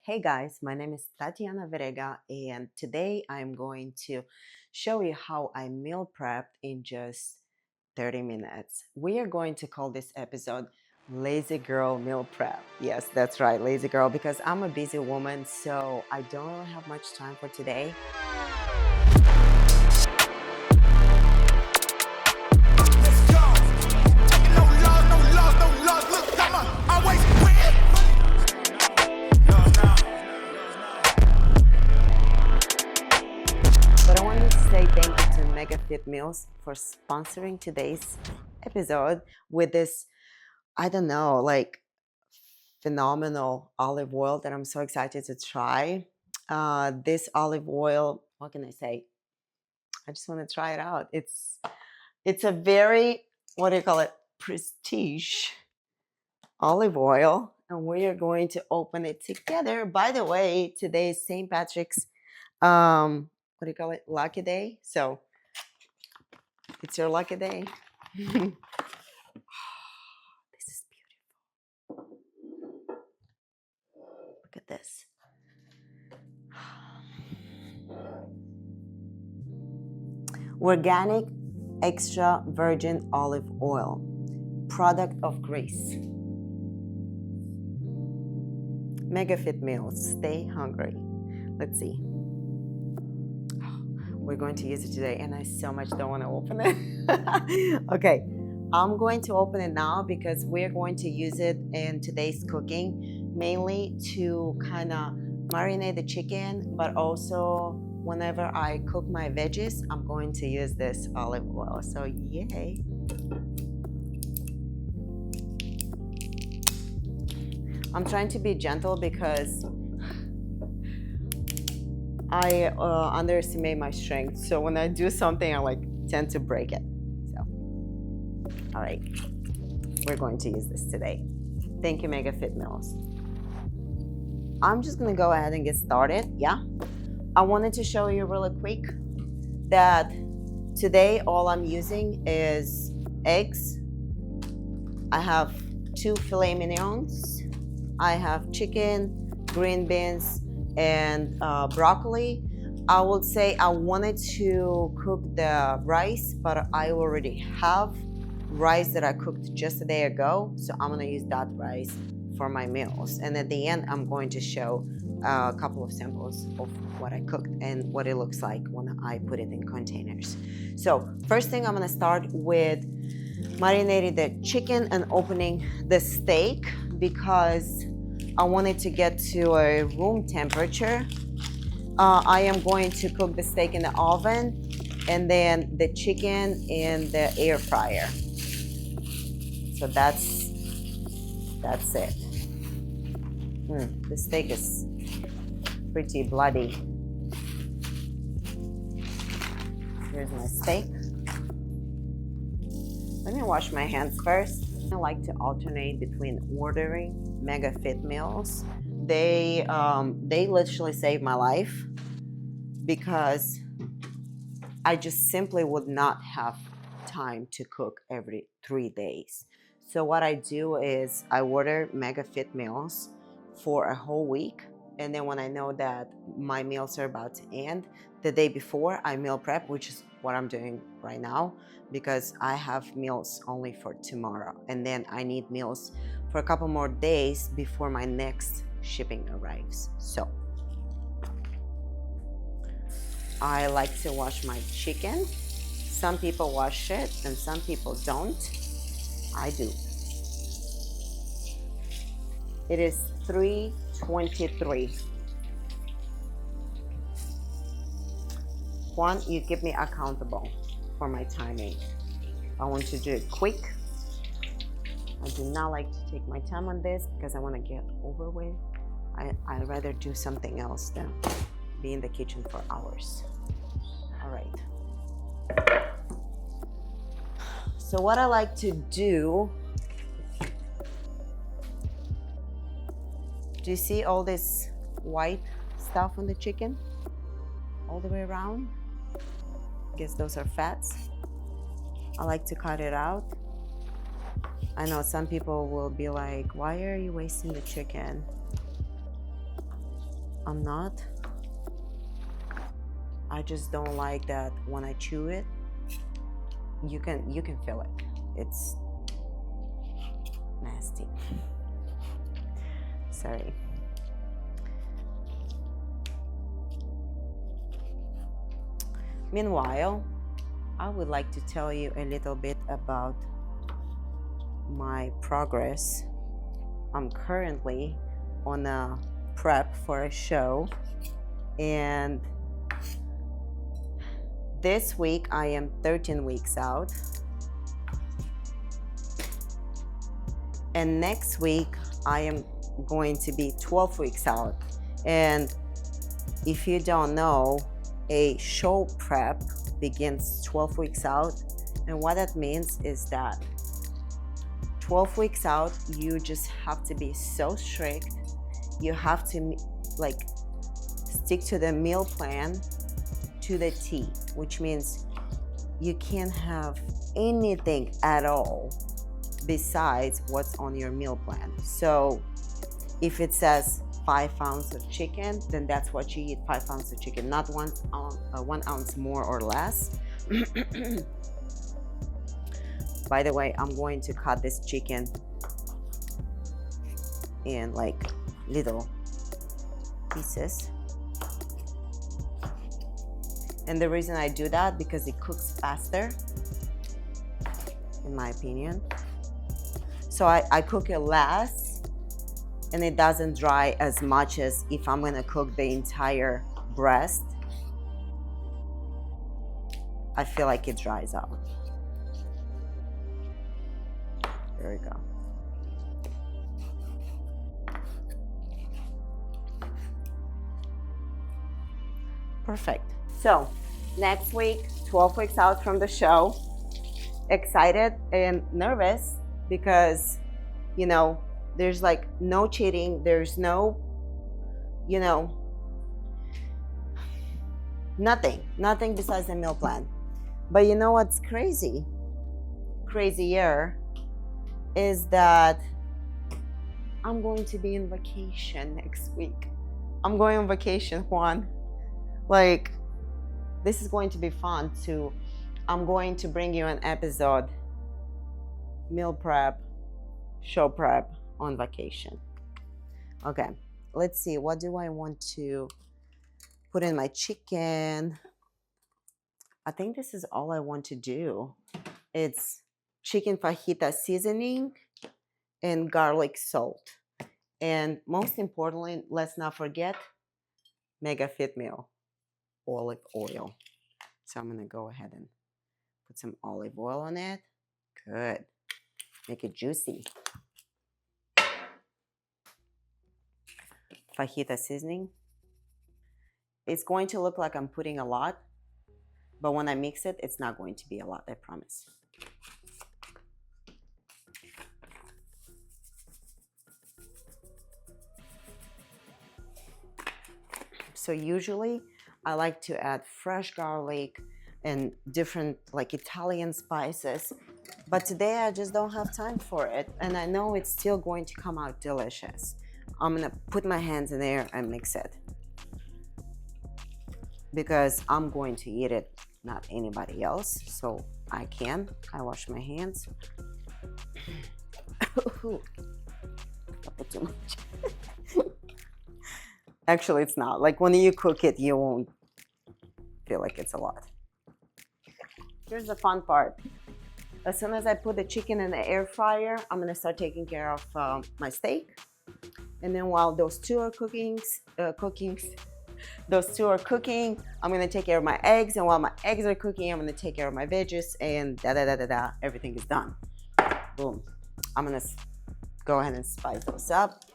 Hey guys, my name is Tatiana Verega, and today I'm going to show you how I meal prepped in just 30 minutes. We are going to call this episode Lazy Girl Meal Prep. Yes, that's right, Lazy Girl, because I'm a busy woman, so I don't really have much time for today. But I wanted to say thank you to Mega Fit Meals for sponsoring today's episode with this, I don't know, like phenomenal olive oil that I'm so excited to try. This olive oil, what can I say? I just want to try it out. It's a very, what do you call it? Prestige olive oil, and we are going to open it together. By the way, today is St. Patrick's what do you call it? Lucky day. So it's your lucky day. This is beautiful. Look at this. Organic extra virgin olive oil, product of Greece. Mega Fit Meals. Stay hungry. Let's see. We're going to use it today, and I so much don't want to open it. Okay, I'm going to open it now because we're going to use it in today's cooking, mainly to kind of marinate the chicken, but also whenever I cook my veggies, I'm going to use this olive oil. So yay. I'm trying to be gentle because I underestimate my strength. So when I do something, I tend to break it. So, all right, we're going to use this today. Thank you, Mega Fit Meals. I'm just gonna go ahead and get started. Yeah, I wanted to show you really quick that today all I'm using is eggs. I have 2 filet mignons. I have chicken, green beans, and broccoli. I would say I wanted to cook the rice, but I already have rice that I cooked just a day ago, so I'm gonna use that rice for my meals. And at the end, I'm going to show a couple of samples of what I cooked and what it looks like when I put it in containers. So first thing, I'm gonna start with marinating the chicken and opening the steak because I want it to get to a room temperature. I am going to cook the steak in the oven and then the chicken in the air fryer. So that's it. The steak is pretty bloody. Here's my steak. Let me wash my hands first. I like to alternate between ordering Mega Fit Meals. They literally saved my life because I just simply would not have time to cook every 3 days. So what I do is I order Mega Fit Meals for a whole week, and then when I know that my meals are about to end, the day before I meal prep, which is what I'm doing right now, because I have meals only for tomorrow, and then I need meals for a couple more days before my next shipping arrives. So I like to wash my chicken. Some people wash it and some people don't. I do. It is 3:23. Juan, you keep me accountable for my timing. I want to do it quick. I do not like to take my time on this because I want to get over with. I'd rather do something else than be in the kitchen for hours. All right. So what I like to do, do you see all this white stuff on the chicken? All the way around? I guess those are fats. I like to cut it out. I know some people will be like, why are you wasting the chicken? I'm not. I just don't like that when I chew it, you can feel it. It's nasty. Sorry. Meanwhile, I would like to tell you a little bit about my progress. I'm currently on a prep for a show, and this week I am 13 weeks out, and next week I am going to be 12 weeks out. And if you don't know, a show prep begins 12 weeks out, and what that means is that 12 weeks out, you just have to be so strict. You have to like stick to the meal plan to the T, which means you can't have anything at all besides what's on your meal plan. So if it says 5 ounces of chicken, then that's what you eat, 5 ounces of chicken, not 1 ounce more or less. By the way, I'm going to cut this chicken in like little pieces. And the reason I do that, because it cooks faster, in my opinion. So I cook it less, and it doesn't dry as much as if I'm gonna cook the entire breast. I feel like it dries out. There we go. Perfect. So next week, 12 weeks out from the show, excited and nervous because, you know, there's like no cheating. There's no, you know, nothing besides the meal plan. But you know what's crazier is that I'm going to be in vacation next week. I'm going on vacation, Juan. Like, this is going to be fun too. I'm going to bring you an episode, meal prep, show prep on vacation. Okay, let's see. What do I want to put in my chicken? I think this is all I want to do. It's chicken fajita seasoning and garlic salt. And most importantly, let's not forget Mega Fit Meal, olive oil. So I'm gonna go ahead and put some olive oil on it. Good. Make it juicy. Fajita seasoning. It's going to look like I'm putting a lot, but when I mix it, it's not going to be a lot, I promise. So usually I like to add fresh garlic and different like Italian spices, but today I just don't have time for it, and I know it's still going to come out delicious. I'm gonna put my hands in there and mix it because I'm going to eat it, not anybody else. So I wash my hands. I put too much. Actually, it's not. Like when you cook it, you won't feel like it's a lot. Here's the fun part. As soon as I put the chicken in the air fryer, I'm gonna start taking care of my steak. And then while those two are cooking, I'm gonna take care of my eggs. And while my eggs are cooking, I'm gonna take care of my veggies, and everything is done. Boom. I'm gonna go ahead and spice those up.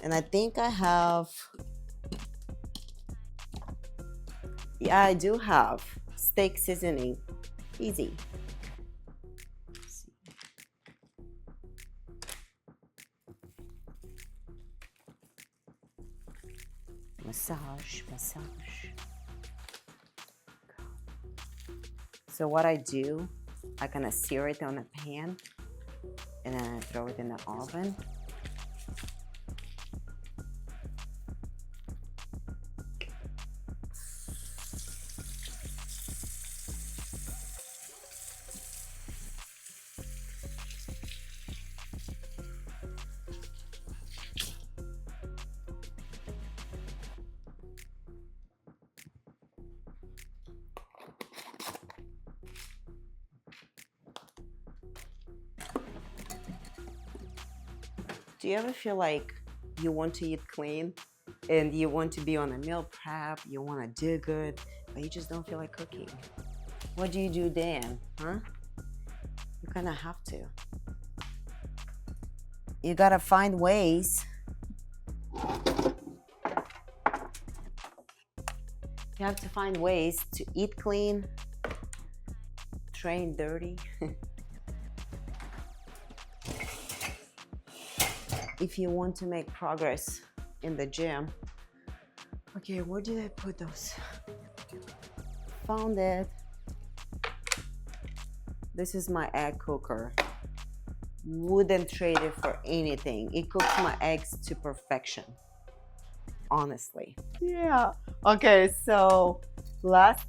And I think I have, yeah, I do have steak seasoning. Easy. Massage. So what I do, I kind of sear it on a pan and then I throw it in the oven. Do you ever feel like you want to eat clean and you want to be on a meal prep, you want to do good, but you just don't feel like cooking? What do you do then, huh? You kind of have to. You gotta find ways. You have to find ways to eat clean, train dirty. If you want to make progress in the gym. Okay, where did I put those? Found it. This is my egg cooker. Wouldn't trade it for anything. It cooks my eggs to perfection. Honestly. Yeah. Okay, so last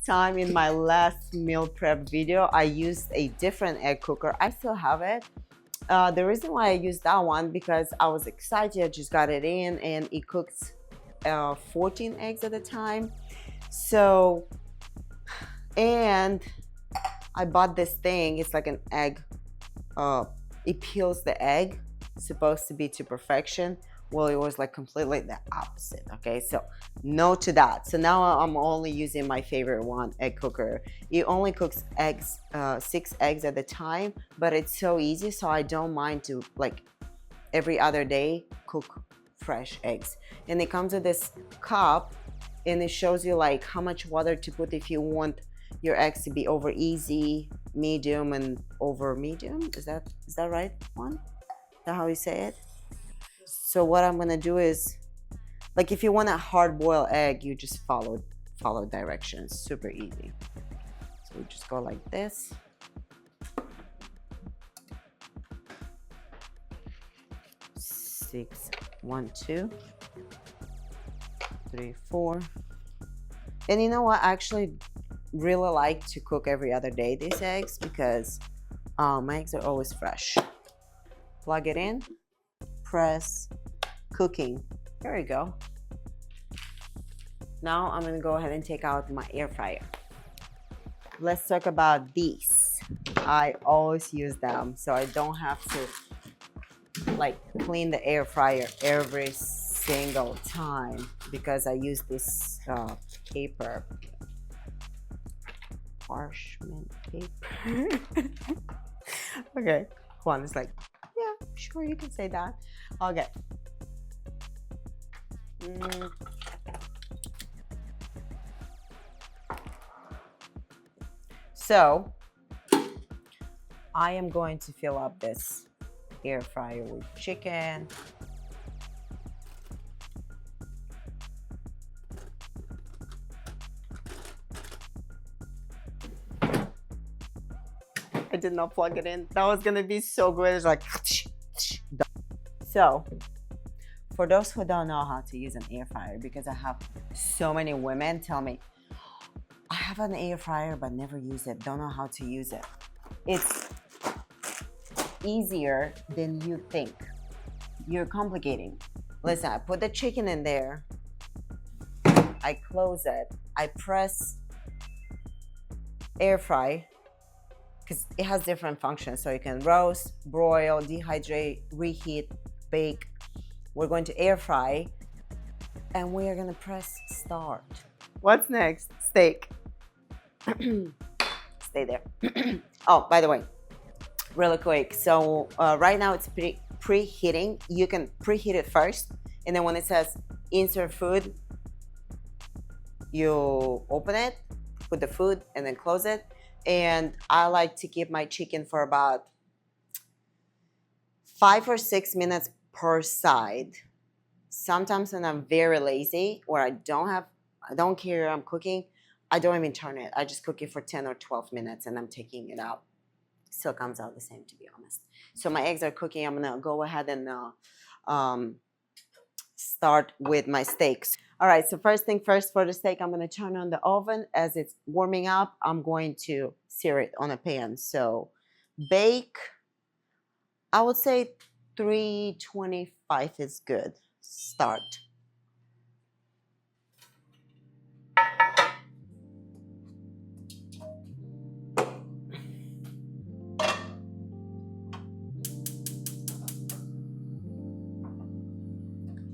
time in my last meal prep video, I used a different egg cooker. I still have it. The reason why I used that one because I was excited. I just got it in and it cooks 14 eggs at a time. So, and I bought this thing. It's like an egg. It peels the egg. It's supposed to be to perfection. Well, it was like completely the opposite. Okay, so no to that. So now I'm only using my favorite one, egg cooker. It only cooks eggs, 6 eggs at a time, but it's so easy. So I don't mind to like every other day cook fresh eggs. And it comes with this cup, and it shows you like how much water to put if you want your eggs to be over easy, medium, and over medium. Is that right one? Is that how you say it? So what I'm gonna do is, like if you want a hard-boiled egg, you just follow directions. Super easy. So we just go like this. Six, 1, 2, 3, 4. And you know what? I actually really like to cook every other day these eggs because my eggs are always fresh. Plug it in, press, cooking. There we go. Now I'm gonna go ahead and take out my air fryer. Let's talk about these. I always use them so I don't have to like clean the air fryer every single time because I use this paper, parchment paper. Okay, Juan is like, yeah, sure, you can say that. Okay. So I am going to fill up this air fryer with chicken. I did not plug it in. That was gonna be so good. It's like, so for those who don't know how to use an air fryer, because I have so many women tell me, I have an air fryer but never use it, don't know how to use it. It's easier than you think. You're complicating. Listen, I put the chicken in there, I close it, I press air fry, because it has different functions. So you can roast, broil, dehydrate, reheat, bake. We're going to air fry and we are gonna press start. What's next? Steak. Stay there. Oh, by the way, really quick. So right now it's preheating. You can preheat it first, and then when it says insert food, you open it, put the food, and then close it. And I like to keep my chicken for about 5 or 6 minutes per side. Sometimes when I'm very lazy or I don't care I'm cooking, I don't even turn it. I just cook it for 10 or 12 minutes and I'm taking it out. Still comes out the same, to be honest. So my eggs are cooking. I'm gonna go ahead and start with my steaks. All right, so first thing first, for the steak, I'm gonna turn on the oven. As it's warming up, I'm going to sear it on a pan. So bake, I would say 325 is good. Start.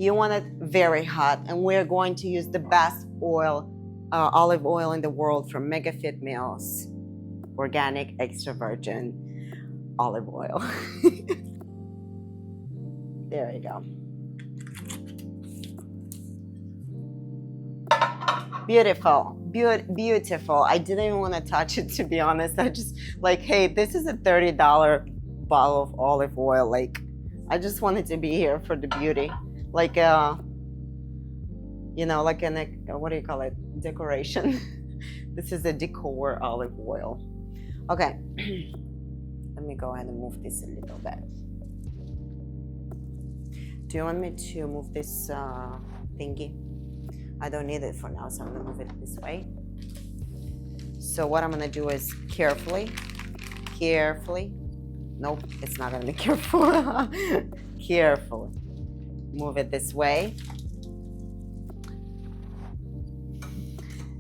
You want it very hot, and we're going to use the best oil, olive oil in the world from Mega Fit Meals, organic, extra virgin olive oil. There you go. Beautiful, beautiful. I didn't even want to touch it, to be honest. I just like, hey, this is a $30 bottle of olive oil. Like, I just wanted to be here for the beauty. Like, you know, like what do you call it? Decoration. This is a decor olive oil. Okay. Let me go ahead and move this a little bit. Do you want me to move this thingy? I don't need it for now, so I'm gonna move it this way. So what I'm gonna do is carefully, nope, it's not gonna be careful. Carefully move it this way.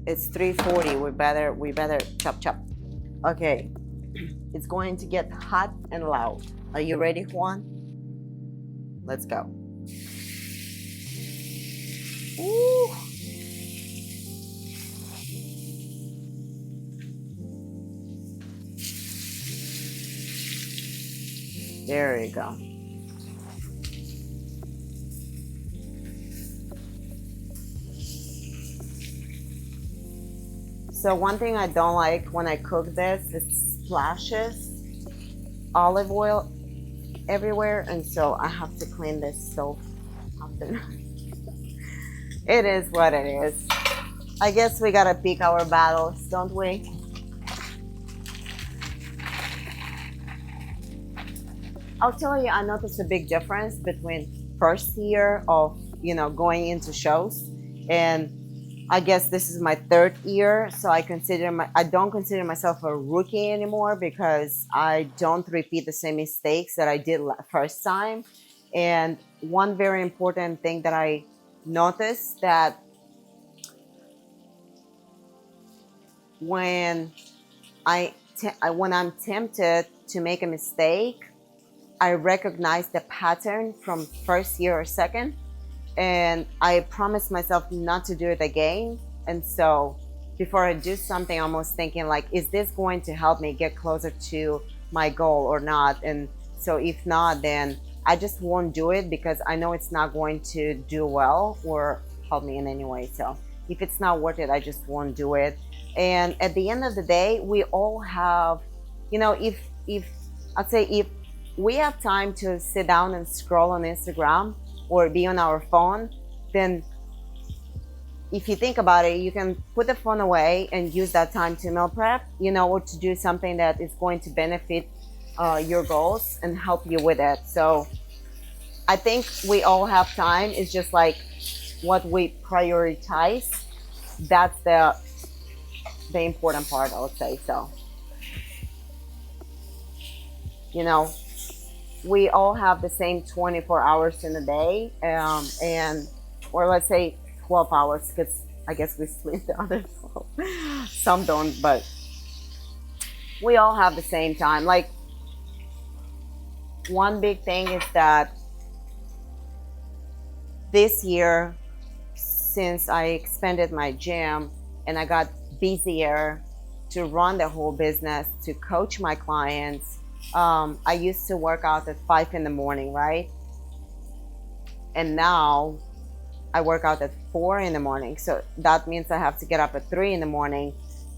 It's 3:40. We better chop. Okay, it's going to get hot and loud. Are you ready, Juan? Let's go. Ooh. There you go. So one thing I don't like when I cook this, it splashes olive oil everywhere, and so I have to clean this so often. It is what it is. I guess we gotta pick our battles, don't we? I'll tell you, I noticed a big difference between first year of, you know, going into shows, and I guess this is my third year, so I don't consider myself a rookie anymore, because I don't repeat the same mistakes that I did first time. And one very important thing that I noticed, that when I'm tempted to make a mistake, I recognize the pattern from first year or second, and I promise myself not to do it again. And so before I do something, I'm almost thinking like, is this going to help me get closer to my goal or not? And so if not, then I just won't do it, because I know it's not going to do well or help me in any way. So if it's not worth it, I just won't do it. And at the end of the day, we all have, you know, if we have time to sit down and scroll on Instagram or be on our phone, then if you think about it, you can put the phone away and use that time to meal prep, you know, or to do something that is going to benefit your goals and help you with it. So I think we all have time. It's just like what we prioritize. That's the important part, I would say. So, you know, we all have the same 24 hours in a day, or let's say 12 hours, because I guess we sleep the other 12. Some don't, but we all have the same time. Like, one big thing is that this year, since I expanded my gym and I got busier to run the whole business, to coach my clients, I used to work out at 5 in the morning, right? And now I work out at 4 in the morning. So that means I have to get up at 3 in the morning.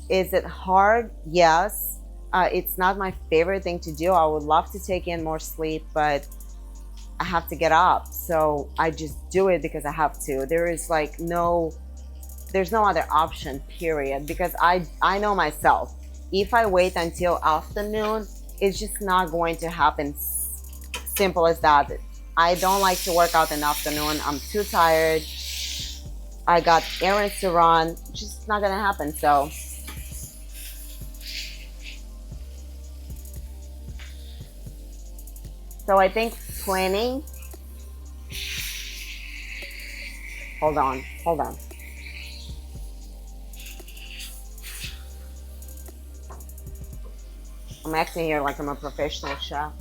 Is it hard? Yes. It's not my favorite thing to do. I would love to take in more sleep, but I have to get up. So I just do it because I have to. There's no other option, period. Because I know myself. If I wait until afternoon, it's just not going to happen. Simple as that. I don't like to work out in the afternoon. I'm too tired. I got errands to run. Just not gonna happen. So I think planning. Hold on. I'm acting here like I'm a professional chef.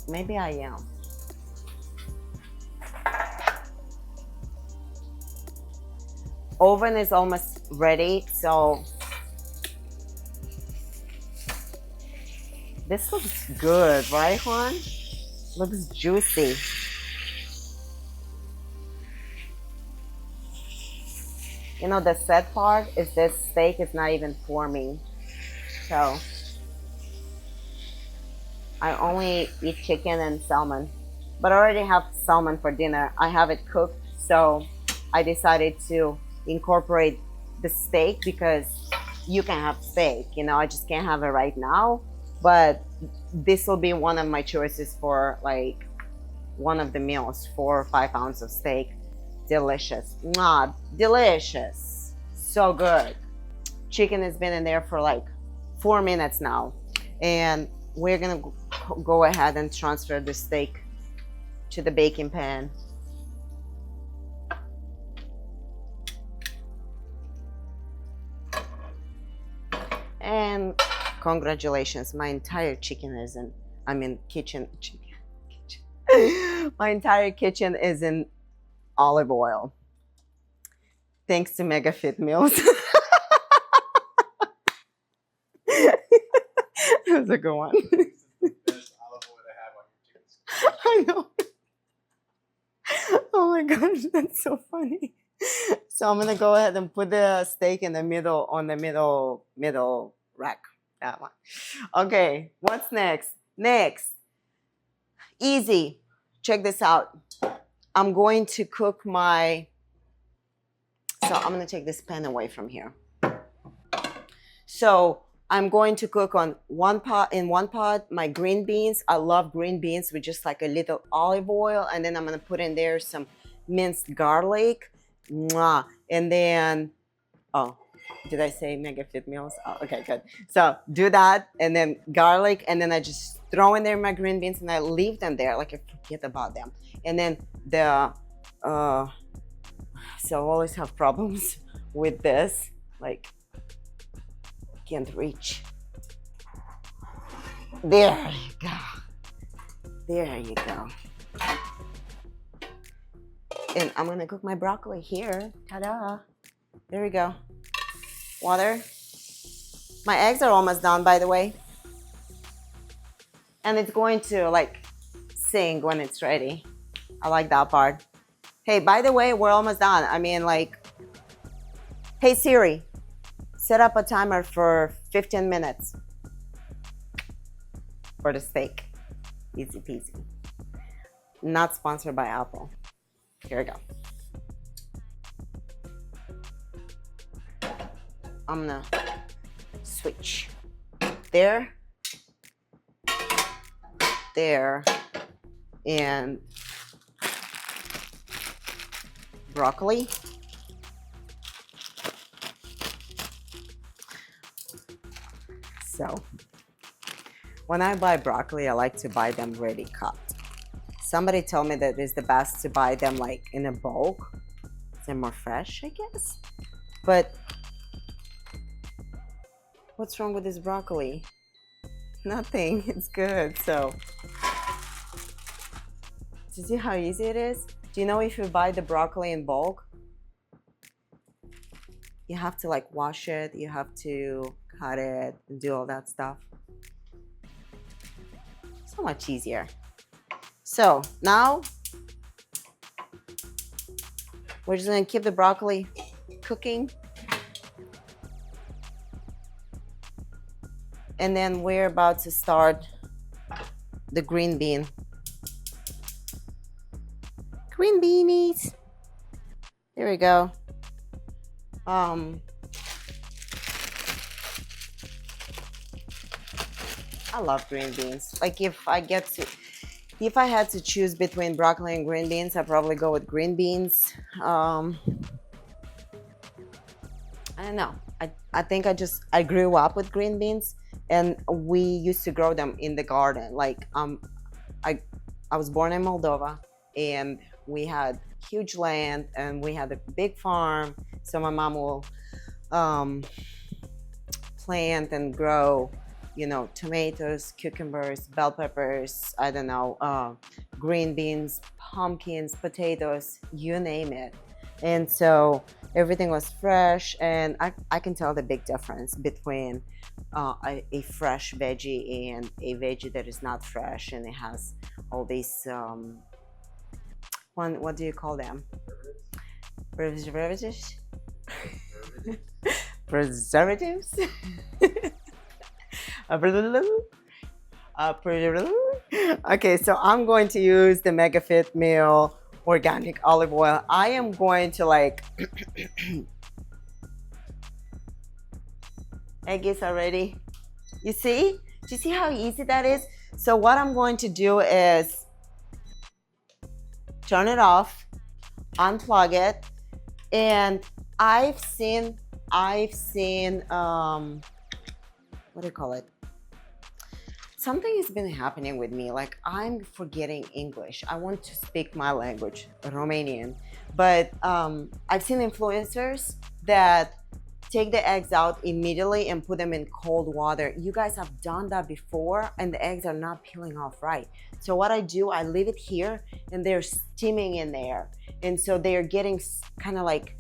Maybe I am. Oven is almost ready, so this looks good, right, Juan? Looks juicy. You know, the sad part is this steak is not even forming. So I only eat chicken and salmon, but I already have salmon for dinner. I have it cooked, so I decided to incorporate the steak because you can have steak, you know, I just can't have it right now. But this will be one of my choices for like one of the meals, 4 or 5 ounces of steak. Delicious. Mwah, delicious. So good. Chicken has been in there for like 4 minutes now. And we're gonna go ahead and transfer the steak to the baking pan. And congratulations, my entire chicken is in, my entire kitchen is in olive oil. Thanks to Mega Fit Meals. That was a good one. Best olive oil to have on your chicken. I know. Oh my gosh, that's so funny. So I'm gonna go ahead and put the steak in the middle, on the middle rack. That one. Okay, what's next? Next, easy. Check this out. I'm going to cook my. So I'm gonna take this pan away from here. So I'm going to cook on one pot my green beans. I love green beans with just like a little olive oil, and then I'm gonna put in there some minced garlic. Mwah. And then, oh, did I say Mega Fit Meals? Oh, okay, good. So do that, and then garlic, and then I just throw in there my green beans, and I leave them there, like I forget about them. And then the, so I always have problems with this, like, can't reach. There you go. There you go. And I'm gonna cook my broccoli here. Ta-da. There we go. Water. My eggs are almost done, by the way. And it's going to like sing when it's ready. I like that part. Hey, by the way, we're almost done. I mean, like, hey Siri, set up a timer for 15 minutes for the steak. Easy peasy. Not sponsored by Apple. Here we go. I'm gonna switch. There, and broccoli. So when I buy broccoli, I like to buy them ready cut. Somebody told me that it's the best to buy them like in a bulk. They're more fresh, I guess. But what's wrong with this broccoli? Nothing, it's good. So, do you see how easy it is? Do you know if you buy the broccoli in bulk, you have to like wash it, you have to cut it and do all that stuff. So much easier. So now we're just gonna keep the broccoli cooking. And then we're about to start the green bean. Green beanies. There we go. I love green beans. Like if I had to choose between broccoli and green beans, I'd probably go with green beans. I don't know. I think I grew up with green beans, and we used to grow them in the garden. Like I was born in Moldova, and we had huge land, and we had a big farm. So my mom will plant and grow, you know, tomatoes, cucumbers, bell peppers, I don't know, green beans, pumpkins, potatoes, you name it. And so everything was fresh, and I can tell the big difference between a fresh veggie and a veggie that is not fresh, and it has all these what do you call them? Preservatives. Preservatives. Okay, so I'm going to use the MegaFit Meal organic olive oil. I am going to like eggies already. You see? Do you see how easy that is? So what I'm going to do is turn it off, unplug it, and I've seen what do you call it? Something has been happening with me, like I'm forgetting English. I want to speak my language, Romanian, but I've seen influencers that take the eggs out immediately and put them in cold water. You guys have done that before, and the eggs are not peeling off right. So what I do, I leave it here, and they're steaming in there, and so they're getting kind of like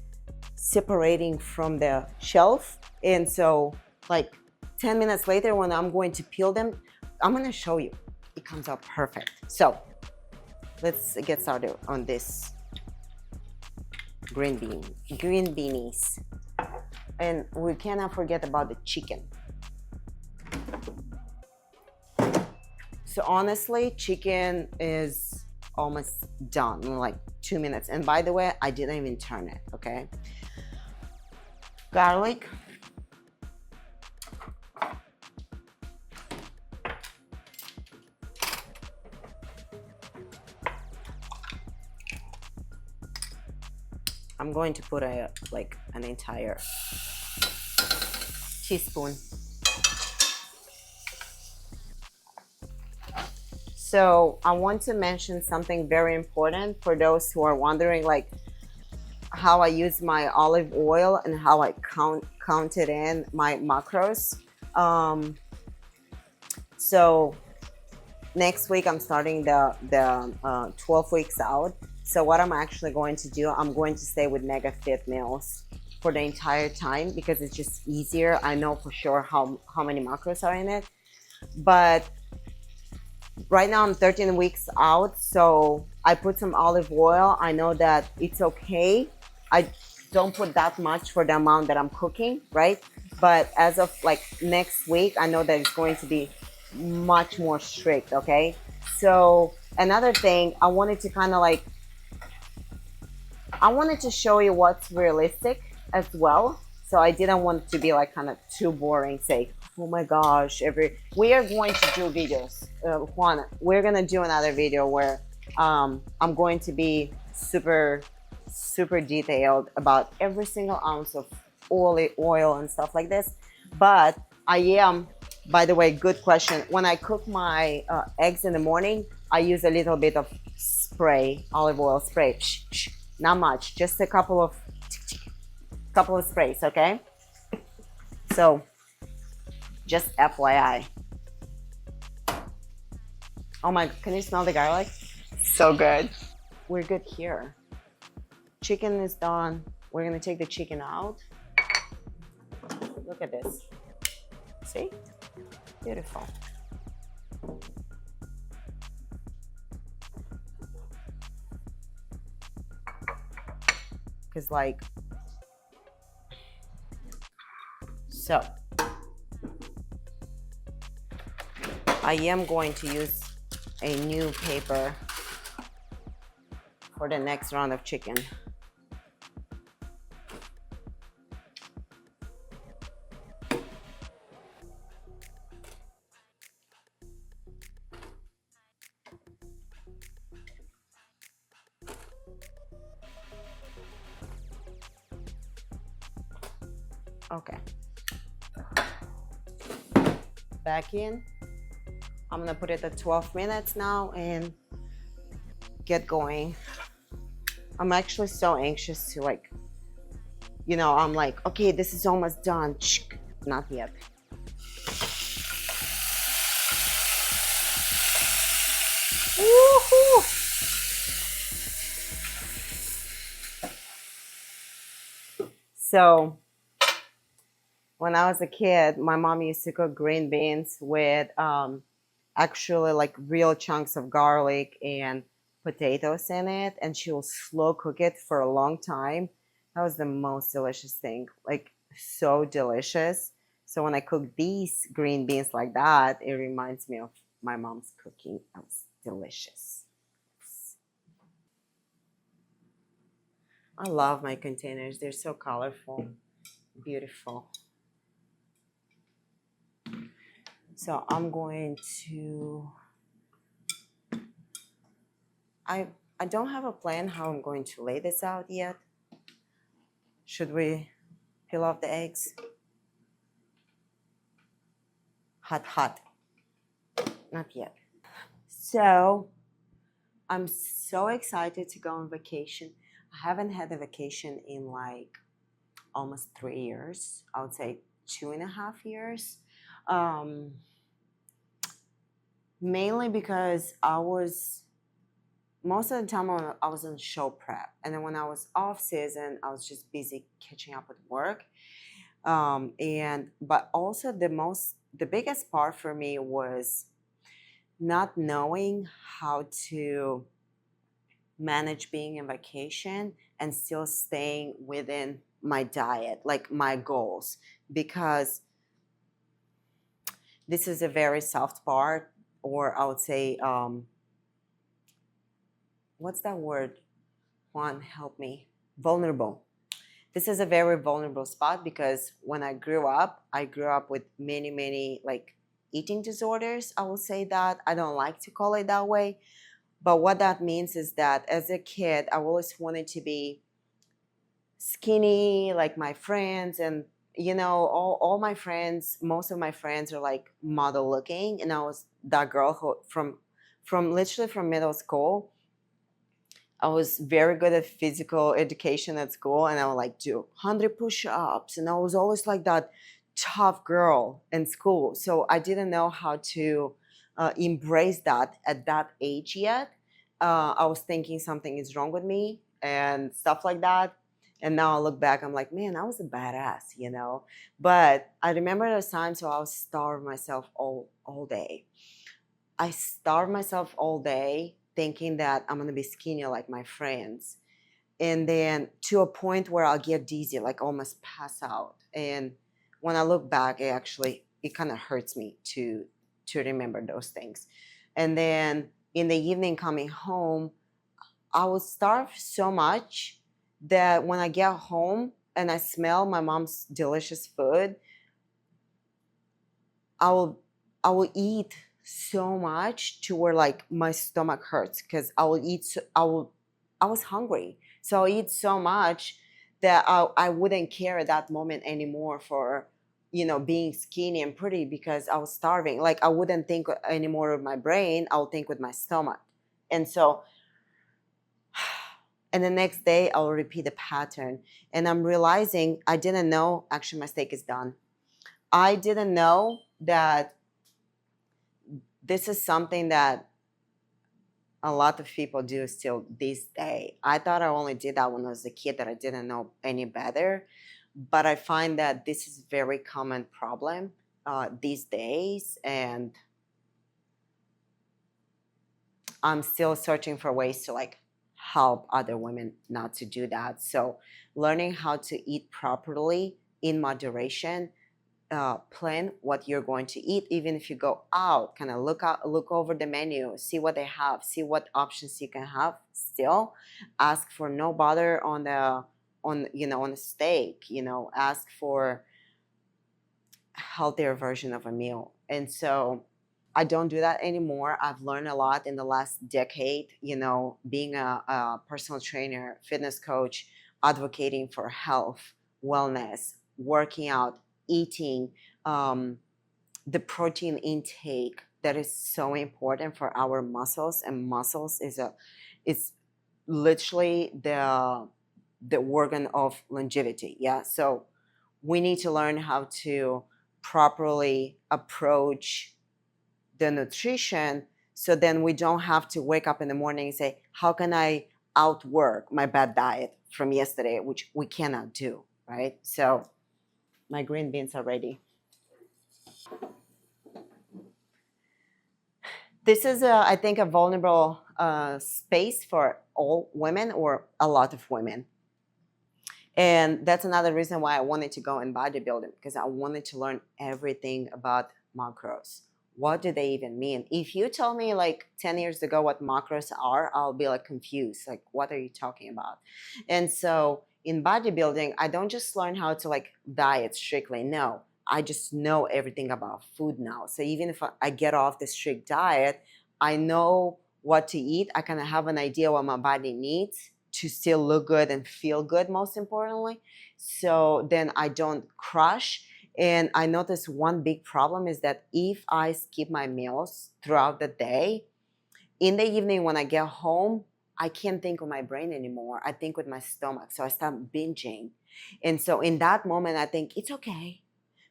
separating from the shelf. And so like 10 minutes later, when I'm going to peel them, I'm going to show you. It comes out perfect. So let's get started on this green beanies. And we cannot forget about the chicken. So honestly, chicken is almost done in like 2 minutes. And by the way, I didn't even turn it, okay? Garlic. I'm going to put like an entire teaspoon. So I want to mention something very important for those who are wondering, like how I use my olive oil and how I count it in my macros. So next week I'm starting the 12 weeks out. So what I'm actually going to do, I'm going to stay with MegaFit meals for the entire time because it's just easier. I know for sure how many macros are in it. But right now I'm 13 weeks out, so I put some olive oil. I know that it's okay. I don't put that much for the amount that I'm cooking, right? But as of like next week, I know that it's going to be much more strict, okay? So another thing, I wanted to kind of like, I wanted to show you what's realistic as well. So I didn't want it to be like kind of too boring, say, oh my gosh, we are going to do videos. Juan, we're going to do another video where I'm going to be super detailed about every single ounce of oil and stuff like this. But I am, by the way, good question. When I cook my eggs in the morning, I use a little bit of spray, olive oil spray. Not much, just a couple of sprays, okay? So just FYI. Oh my, can you smell the garlic? So good. We're good here. Chicken is done. We're gonna take the chicken out. Look at this. See? Beautiful. Because like, so I am going to use a new paper for the next round of chicken. Okay. Back in. I'm gonna put it at 12 minutes now and get going. I'm actually so anxious to like, you know, I'm like, okay, this is almost done. Not yet. Woohoo! So when I was a kid, my mom used to cook green beans with actually like real chunks of garlic and potatoes in it, and she will slow cook it for a long time. That was the most delicious thing, like so delicious. So when I cook these green beans like that, it reminds me of my mom's cooking. That was delicious. I love my containers. They're so colorful, beautiful. So I'm going to, I I don't have a plan how I'm going to lay this out yet. Should we peel off the eggs? Hot, hot. Not yet. So I'm so excited to go on vacation. I haven't had a vacation in like almost 3 years. I would say 2.5 years. Um, Mainly because most of the time I was on show prep. And then when I was off season, I was just busy catching up with work. But also the biggest part for me was not knowing how to manage being in vacation and still staying within my diet, like my goals, because this is a very soft part, or I would say, what's that word? Juan, help me. Vulnerable. This is a very vulnerable spot because when I grew up with many, many like eating disorders. I will say that. I don't like to call it that way. But what that means is that as a kid, I always wanted to be skinny like my friends. And, all my friends, most of my friends are like model looking. And I was that girl who, from literally from middle school, I was very good at physical education at school, and I would like do 100 push-ups, and I was always like that tough girl in school. So I didn't know how to embrace that at that age yet. I was thinking something is wrong with me and stuff like that. And now I look back, I'm like, man, I was a badass. But I remember those times where I was starving myself all day. I starved myself all day thinking that I'm gonna be skinny like my friends. And then to a point where I'll get dizzy, like almost pass out. And when I look back, it kind of hurts me to remember those things. And then in the evening coming home, I was starved so much that when I get home and I smell my mom's delicious food, I will eat so much to where like my stomach hurts because I was hungry. So I'll eat so much that I wouldn't care at that moment anymore for being skinny and pretty because I was starving. Like I wouldn't think anymore with my brain, I'll think with my stomach. And so and the next day I'll repeat the pattern. And I'm realizing I didn't know actually my steak is done. I didn't know that this is something that a lot of people do still this day. I thought I only did that when I was a kid, that I didn't know any better. But I find that this is a very common problem these days. And I'm still searching for ways to like help other women not to do that. So learning how to eat properly in moderation, plan what you're going to eat. Even if you go out, kind of look over the menu, see what they have, see what options you can have. Still ask for no butter on the steak. Ask for healthier version of a meal. And so I don't do that anymore. I've learned a lot in the last decade, being a personal trainer, fitness coach, advocating for health, wellness, working out, eating, the protein intake that is so important for our muscles. And muscles is literally the organ of longevity. Yeah. So we need to learn how to properly approach the nutrition, so then we don't have to wake up in the morning and say, how can I outwork my bad diet from yesterday, which we cannot do, right? So my green beans are ready. This is, I think, a vulnerable space for all women or a lot of women. And that's another reason why I wanted to go in bodybuilding, because I wanted to learn everything about macros. What do they even mean? If you tell me like 10 years ago what macros are, I'll be like confused. Like, what are you talking about? And so in bodybuilding, I don't just learn how to like diet strictly. No, I just know everything about food now. So even if I get off the strict diet, I know what to eat. I kind of have an idea what my body needs to still look good and feel good, most importantly. So then I don't crush. And I noticed one big problem is that if I skip my meals throughout the day, in the evening when I get home, I can't think with my brain anymore. I think with my stomach. So I start binging. And so in that moment, I think it's okay.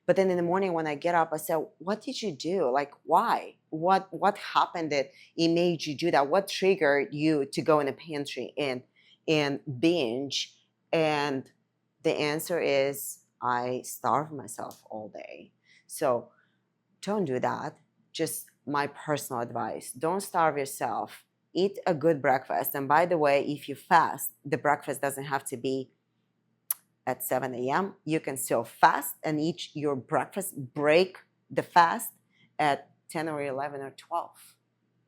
But then in the morning when I get up, I say, what did you do? Like, why? What happened that it made you do that? What triggered you to go in the pantry and binge? And the answer is I starve myself all day. So don't do that. Just my personal advice. Don't starve yourself. Eat a good breakfast. And by the way, if you fast, the breakfast doesn't have to be at 7 a.m. You can still fast and eat your breakfast, break the fast at 10 or 11 or 12.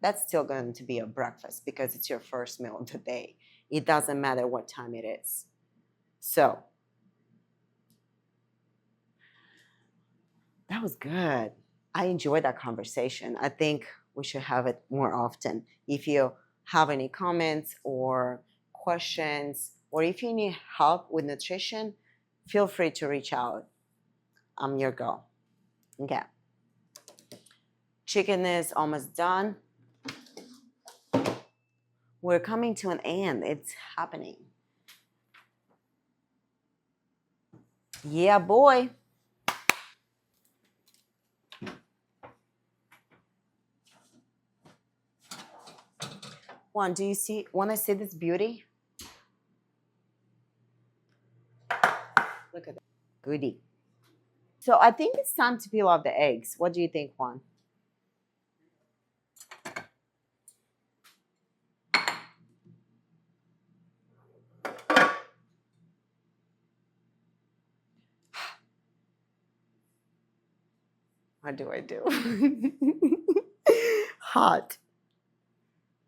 That's still going to be a breakfast because it's your first meal of the day. It doesn't matter what time it is. So that was good. I enjoyed that conversation. I think we should have it more often. If you have any comments or questions, or if you need help with nutrition, feel free to reach out. I'm your girl. Okay. Chicken is almost done. We're coming to an end. It's happening. Yeah, boy. Juan, do you want to see this beauty? Look at that. Goody. So I think it's time to peel off the eggs. What do you think, Juan? What do I do? Hot.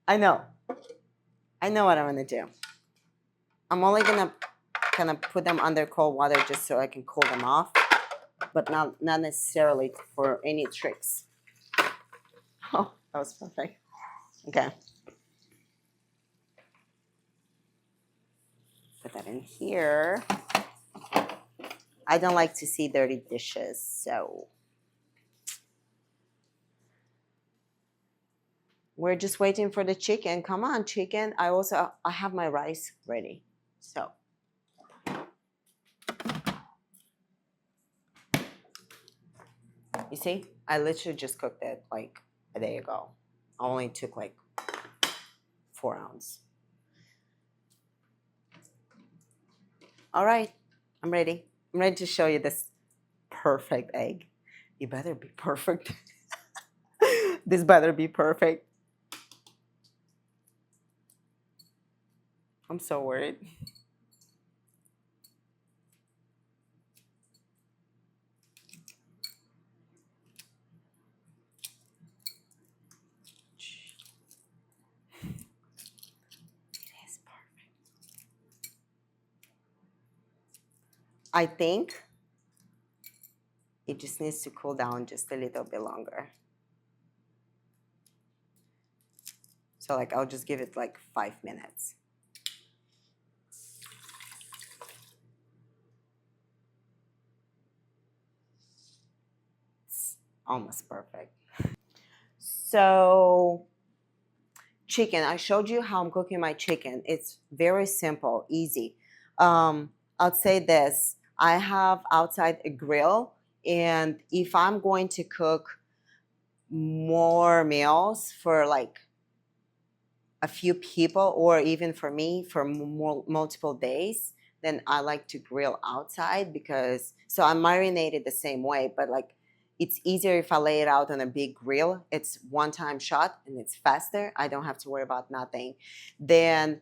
I know. I know what I'm going to do. I'm only going to kind of put them under cold water just so I can cool them off, but not necessarily for any tricks. Oh, that was perfect. Okay. Put that in here. I don't like to see dirty dishes, so we're just waiting for the chicken. Come on, chicken. I have my rice ready. So you see, I literally just cooked it like a day ago. I only took like 4 ounces. All right, I'm ready. I'm ready to show you this perfect egg. You better be perfect. This better be perfect. I'm so worried. It is perfect. I think it just needs to cool down just a little bit longer. So like I'll just give it like 5 minutes. It's almost perfect. So chicken, I showed you how I'm cooking my chicken. It's very simple, easy. I'll say this, I have outside a grill, and if I'm going to cook more meals for like a few people or even for me for multiple days, then I like to grill outside because, so I marinate it the same way, but like it's easier if I lay it out on a big grill. It's one-time shot and it's faster. I don't have to worry about nothing. Then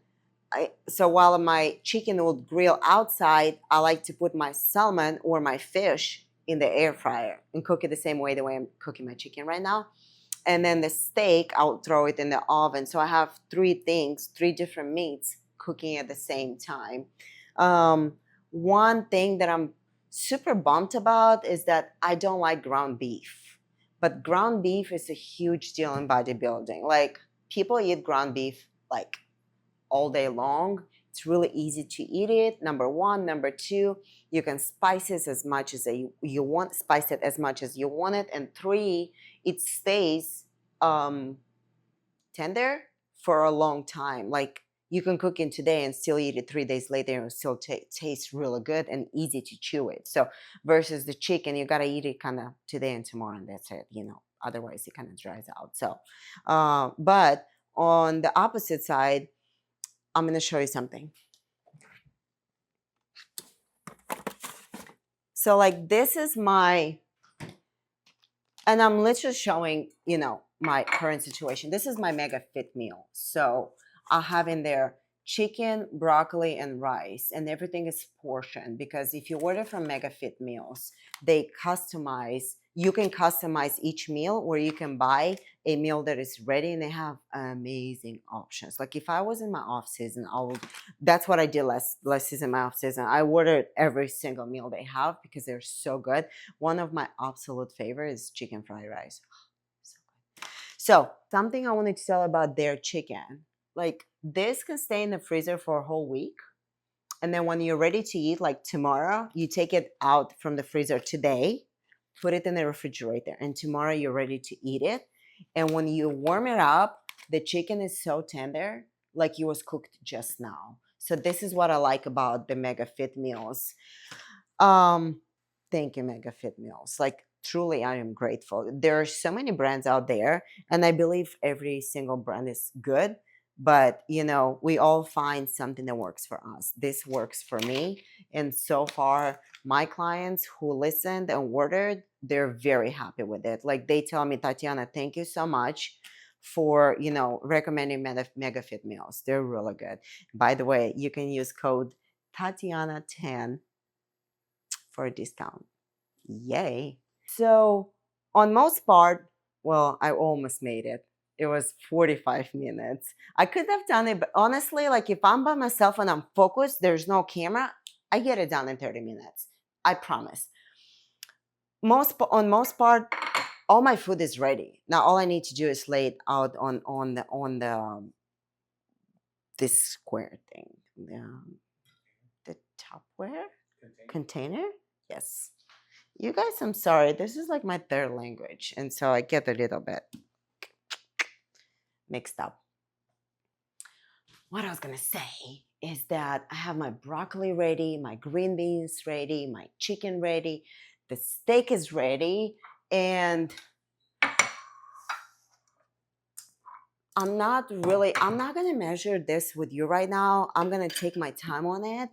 so while my chicken would grill outside, I like to put my salmon or my fish in the air fryer and cook it the same way I'm cooking my chicken right now. And then the steak, I'll throw it in the oven. So I have three different meats cooking at the same time. One thing that I'm super bummed about is that I don't like ground beef. But ground beef is a huge deal in bodybuilding. Like, people eat ground beef like all day long. It's really easy to eat it. Number one. Number two, you can spice it as much as you want. Spice it as much as you want it. And three, it stays tender for a long time. Like, you can cook it today and still eat it 3 days later and still taste really good and easy to chew it. So versus the chicken, you gotta eat it kind of today and tomorrow, and that's it. Otherwise it kind of dries out. So, but on the opposite side, I'm going to show you something. So like this is my, and I'm literally showing, my current situation. This is my mega fit meal. So I have in there chicken, broccoli, and rice, and everything is portioned, because if you order from Mega Fit Meals, you can customize each meal, or you can buy a meal that is ready, and they have amazing options. Like, if I was in my off season, that's what I did last season, my off season. I ordered every single meal they have because they're so good. One of my absolute favorites is chicken fried rice. So good. So something I wanted to tell about their chicken. Like, this can stay in the freezer for a whole week. And then when you're ready to eat, like tomorrow, you take it out from the freezer today, put it in the refrigerator, and tomorrow you're ready to eat it. And when you warm it up, the chicken is so tender, like it was cooked just now. So this is what I like about the Mega Fit Meals. Thank you, Mega Fit Meals. Like, truly, I am grateful. There are so many brands out there, and I believe every single brand is good. But, we all find something that works for us. This works for me. And so far, my clients who listened and ordered, they're very happy with it. Like, they tell me, Tatiana, thank you so much for, recommending Mega Fit Meals. They're really good. By the way, you can use code Tatiana10 for a discount. Yay. So on most part, well, I almost made it. It was 45 minutes. I could have done it, but honestly, like, if I'm by myself and I'm focused, there's no camera, I get it done in 30 minutes. I promise. On most part, all my food is ready. Now all I need to do is lay it out on the this square thing. The Tupperware container? Yes. You guys, I'm sorry. This is like my third language, and so I get a little bit mixed up. What I was going to say is that I have my broccoli ready, my green beans ready, my chicken ready, the steak is ready, and I'm not going to measure this with you right now. I'm going to take my time on it,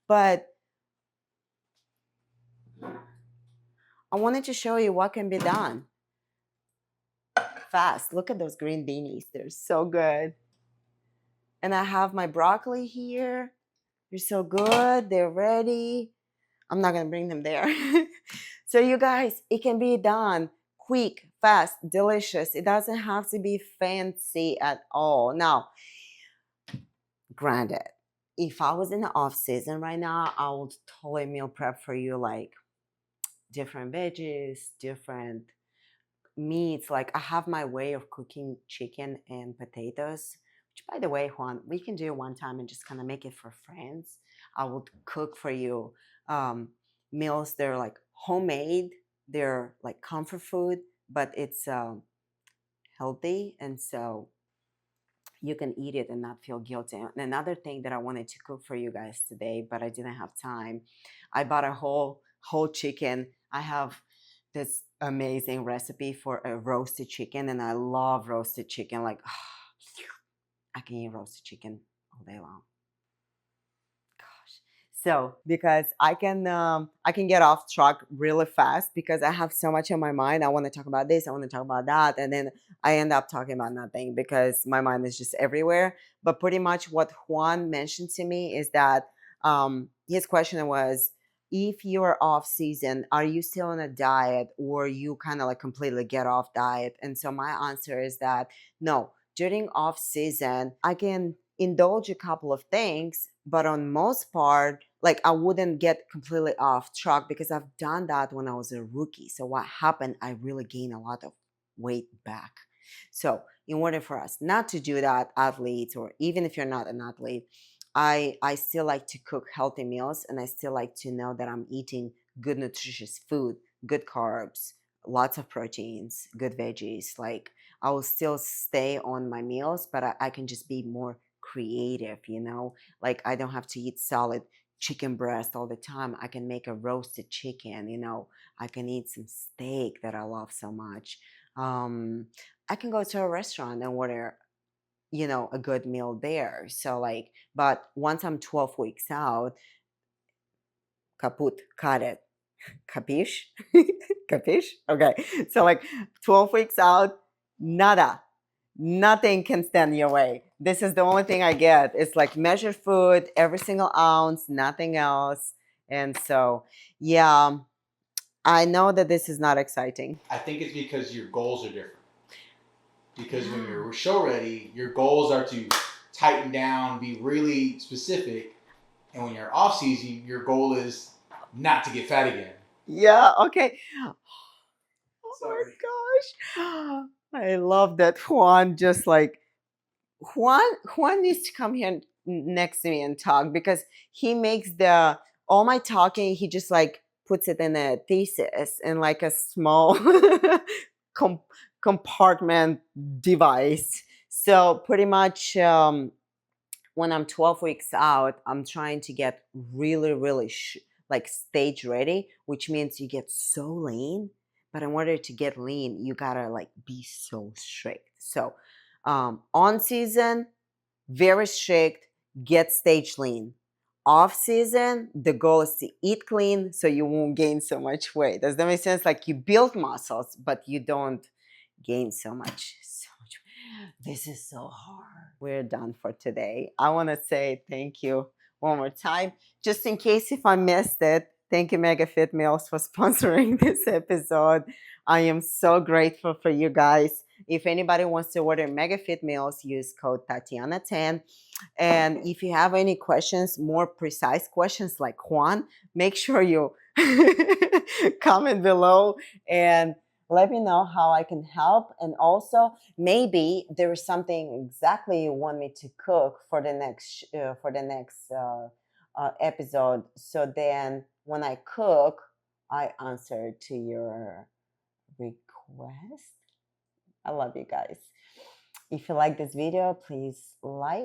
but I wanted to show you what can be done fast. Look at those green beanies. They're so good. And I have my broccoli here. They're so good. They're ready. I'm not going to bring them there. So you guys, it can be done quick, fast, delicious. It doesn't have to be fancy at all. Now, granted, if I was in the off season right now, I would totally meal prep for you, like different veggies, different meats. Like, I have my way of cooking chicken and potatoes, which, by the way, Juan, we can do one time and just kind of make it for friends. I would cook for you meals. They're like homemade. They're like comfort food, but it's healthy, and so you can eat it and not feel guilty. And another thing that I wanted to cook for you guys today, but I didn't have time. I bought a whole chicken. I have this amazing recipe for a roasted chicken, and I love roasted chicken. Like, I can eat roasted chicken all day long. Gosh. So because I can get off track really fast because I have so much on my mind. I want to talk about this, I want to talk about that, and then I end up talking about nothing because my mind is just everywhere. But pretty much what Juan mentioned to me is that his question was, if you're off season, are you still on a diet or you kind of like completely get off diet? And so my answer is that no, during off season, I can indulge a couple of things, but on most part, like I wouldn't get completely off track because I've done that when I was a rookie. So what happened, I really gained a lot of weight back. So in order for us not to do that, athletes, or even if you're not an athlete, I still like to cook healthy meals, and I still like to know that I'm eating good nutritious food, good carbs, lots of proteins, good veggies. Like I will still stay on my meals, but I can just be more creative, you know? Like I don't have to eat solid chicken breast all the time. I can make a roasted chicken, you know? I can eat some steak that I love so much. Um, I can go to a restaurant and order, you know, a good meal there. So like, but once I'm 12 weeks out, kaput, cut it. Capiche? Capiche? Okay. So like 12 weeks out, nada. Nothing can stand your way. This is the only thing I get. It's like measured food, every single ounce, nothing else. And so, yeah, I know that this is not exciting. I think it's because your goals are different. Because when you're show ready, your goals are to tighten down, be really specific. And when you're off season, your goal is not to get fat again. Yeah, okay. Oh Sorry. my gosh. I love that Juan just like Juan needs to come here next to me and talk because he makes the all my talking, he just like puts it in a thesis in like a small com- compartment device. So pretty much when I'm 12 weeks out, I'm trying to get really, really like stage ready, which means you get so lean. But in order to get lean, you gotta like be so strict. So on season, very strict, get stage lean. Off season, the goal is to eat clean so you won't gain so much weight. Does that make sense? Like you build muscles, but you don't gain so much. So much. This is so hard. We're done for today. I want to say thank you one more time. Just in case if I missed it, thank you, Mega Fit Meals, for sponsoring this episode. I am so grateful for you guys. If anybody wants to order Mega Fit Meals, use code Tatiana10. And if you have any questions, more precise questions like Juan, make sure you comment below and let me know how I can help. And also, maybe there is something exactly you want me to cook for the next episode. So then, when I cook, I answer to your request. I love you guys. If you like this video, please like,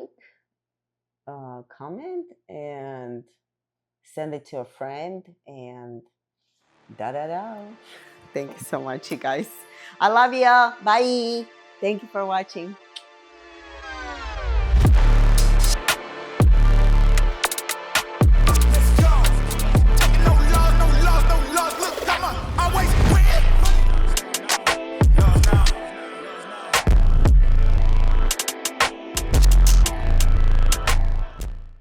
comment, and send it to a friend. And da da da. Thank you so much, you guys. I love you. Bye. Thank you for watching.